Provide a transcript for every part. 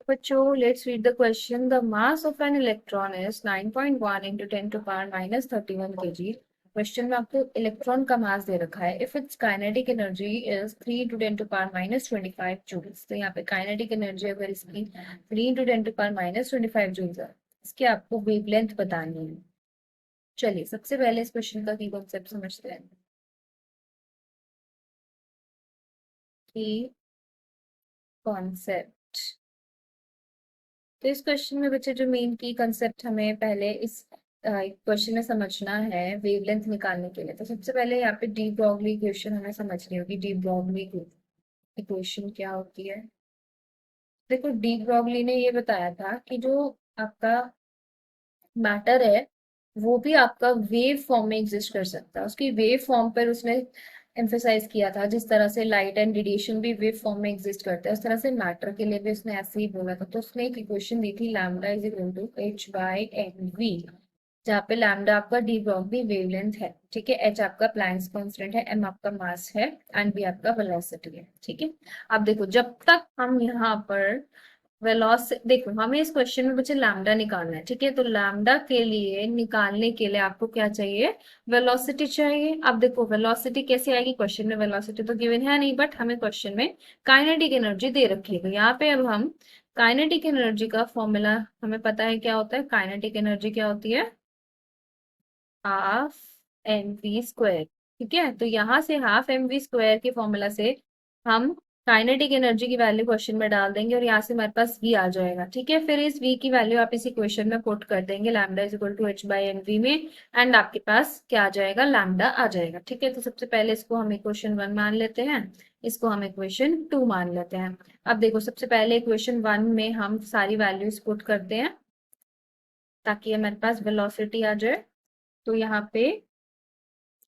बच्चों, let's read the question. The mass of an electron is 9.1 into 10 to power minus 31 kg. Question में आपको electron का mass दे रखा है. If it's kinetic energy is 3 into 10 to power minus 25 joules. तो यहाँ पे काइनेटिक एनर्जी अगर इसकी 3 into 10 to power minus 25 joules है, इसकी आपको वेवलेंथ बतानी है. चलिए सबसे पहले इस क्वेश्चन का की कॉन्सेप्ट समझते हैं. की कॉन्सेप्ट. तो इस क्वेश्चन में बच्चे जो मेन की कंसेप्ट हमें पहले इस क्वेश्चन में समझना है वेवलेंथ निकालने के लिए. तो सबसे पहले यहाँ पे डी ब्रॉगली इक्वेशन हमें समझनी होगी. डी ब्रॉगली इक्वेशन क्या होती है? देखो, डी ब्रॉगली ने ये बताया था कि जो आपका मैटर है वो भी आपका वेव फॉर्म में एग्जिस्ट कर सकता है. उसकी वेव फॉर्म पर उसने एम्फेसाइज किया था. जिस तरह से लाइट एंड रेडिएशन भी वेव फॉर्म में एग्जिस्ट करता है, उस तरह से मैटर के लिए भी उसने ऐसे ही बोला था. तो उसने एक इक्वेशन दी थी, lambda is equal to h by m v, जहाँ पे लैम्डा आपका डी ब्रॉगली वेवलेंथ है. ठीक है. एच आपका प्लैंक्स कांस्टेंट है, एम आपका मास है, एंड बी आपका वेलोसिटी है. ठीक है. अब देखो, जब तक हम यहाँ पर वेलोसिटी, देखो हमें इस क्वेश्चन में बच्चे लैम्डा निकालना है. ठीक है. तो लैम्डा के लिए निकालने के लिए आपको क्या चाहिए? वेलोसिटी चाहिए. अब देखो वेलोसिटी कैसे आएगी? क्वेश्चन में वेलोसिटी तो गिवन है नहीं, बट हमें क्वेश्चन में काइनेटिक एनर्जी दे रखी है. तो यहाँ पे अब हम काइनेटिक एनर्जी का फॉर्मूला हमें पता है क्या होता है. काइनेटिक एनर्जी क्या होती है? Half m v square. ठीक है. तो यहाँ से हाफ एम वी स्क्वायर के फॉर्मूला से हम काइनेटिक एनर्जी की वैल्यू क्वेश्चन में डाल देंगे और यहाँ से हमारे पास v आ जाएगा. ठीक है. फिर इस v की वैल्यू आप इस इक्वेशन में पुट कर देंगे, lambda is equal to h by m v में, एंड आपके पास क्या आ जाएगा? लैम्डा आ जाएगा. ठीक है. तो सबसे पहले इसको हम इक्वेशन 1 मान लेते हैं, इसको हम इक्वेशन 2 मान लेते हैं. अब देखो, सबसे पहले इक्वेशन 1 में हम सारी वैल्यूज पुट करते हैं ताकि हमारे पास वेलोसिटी आ जाए. तो यहाँ पे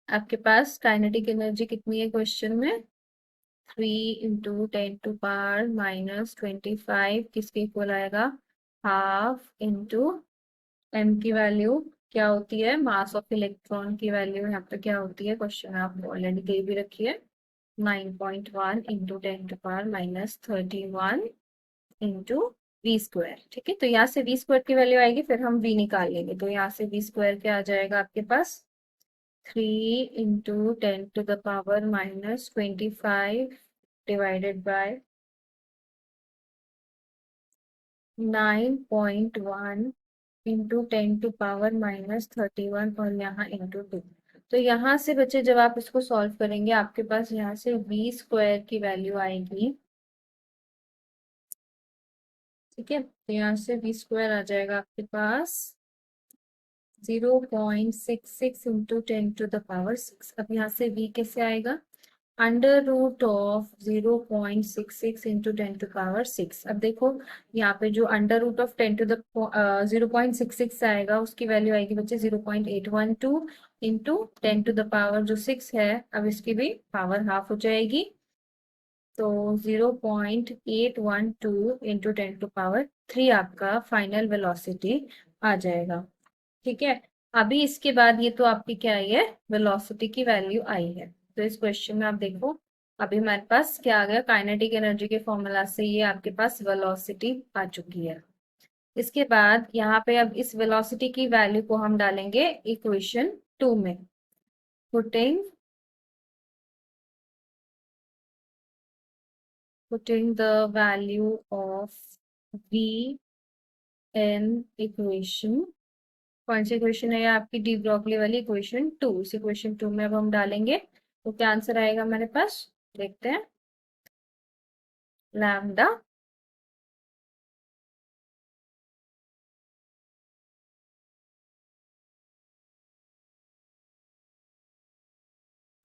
आपके पास काइनेटिक एनर्जी कितनी है क्वेश्चन में? 3 × 10⁻⁻25 किसके इक्वल आएगा? हाफ इंटू एम की वैल्यू क्या होती है? मास ऑफ इलेक्ट्रॉन की वैल्यू यहाँ पे क्या होती है? क्वेश्चन में आपको ऑलरेडी दे भी रखी है. 9.1 इंटू 10⁻31 इंटू वी स्क्वायर. ठीक है. तो यहाँ से वी स्क्वायर की वैल्यू आएगी, फिर हम वी निकाल लेंगे. तो यहाँ से वी स्क्वायर क्या आ जाएगा आपके पास? 3 × 10⁻⁻25 डिवाइडेड बाय 9.1 इंटू 10⁻⁻31 और यहाँ इंटू 2. तो यहाँ से बच्चे जब आप इसको सॉल्व करेंगे आपके पास यहाँ से वी स्क्वायर की वैल्यू आएगी. ठीक है. तो यहाँ से वी स्क्वायर आ जाएगा आपके पास 0.66 इंटू 10⁻6. अब यहाँ से v कैसे आएगा? Under root of 0.66 into 10⁻6. अब देखो यहाँ पे जो अंडर रूट ऑफ 0.66 आएगा उसकी वैल्यू आएगी बच्चे 0.812 इंटू 10⁻6 है. अब इसकी भी पावर हाफ हो जाएगी, तो 0.812 इंटू 10⁻3 आपका फाइनल वेलोसिटी आ जाएगा. ठीक है. अभी इसके बाद ये तो आपकी क्या आई है? वेलोसिटी की वैल्यू आई है. तो इस क्वेश्चन में आप देखो, अभी हमारे पास क्या आ गया? काइनेटिक एनर्जी के फॉर्मूला से ये आपके पास वेलोसिटी आ चुकी है. इसके बाद यहाँ पे अब इस वेलोसिटी की वैल्यू को हम डालेंगे इक्वेशन 2 में. Putting the value of v in equation. कौन सी इक्वेशन है? ये आपकी डी ब्रॉगली वाली इक्वेशन 2. इस इक्वेशन 2 में अब हम डालेंगे तो क्या आंसर आएगा हमारे पास? देखते हैं. लैम्डा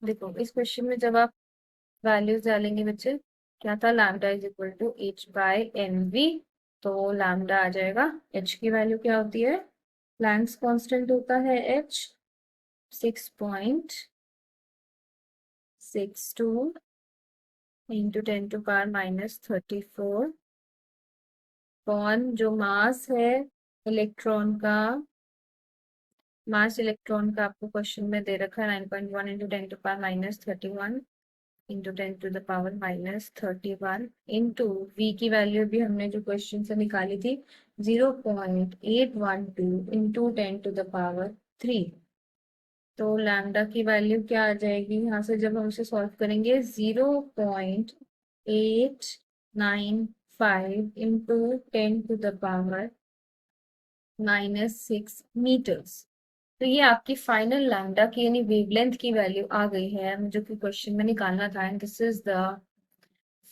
देखो, इस क्वेश्चन में जब आप वैल्यूज डालेंगे बच्चे, क्या था? Lambda is equal to h by m v. तो लैम्डा आ जाएगा, एच की वैल्यू क्या होती है? प्लैंक्स कांस्टेंट होता है एच, 6.62 इंटू 10⁻⁻34. कौन जो मास है इलेक्ट्रॉन का, मास इलेक्ट्रॉन का आपको क्वेश्चन में दे रखा है 9.1 इंटू 10⁻31. इंटू 10⁻⁻31 इंटू v की वैल्यू भी हमने जो क्वेश्चन से निकाली थी 0.812 इंटू 10⁻3। तो लैम्डा की वैल्यू क्या आ जाएगी यहाँ से जब हम इसे सॉल्व करेंगे 0.895 इंटू 10⁻⁻6 मीटर्स। तो ये आपकी फाइनल लैम्डा की यानी वेवलेंथ की वैल्यू आ गई है जो कि क्वेश्चन में निकालना था and this is the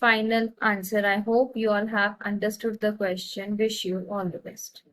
final answer. I hope you all have understood the question. Wish you all the best.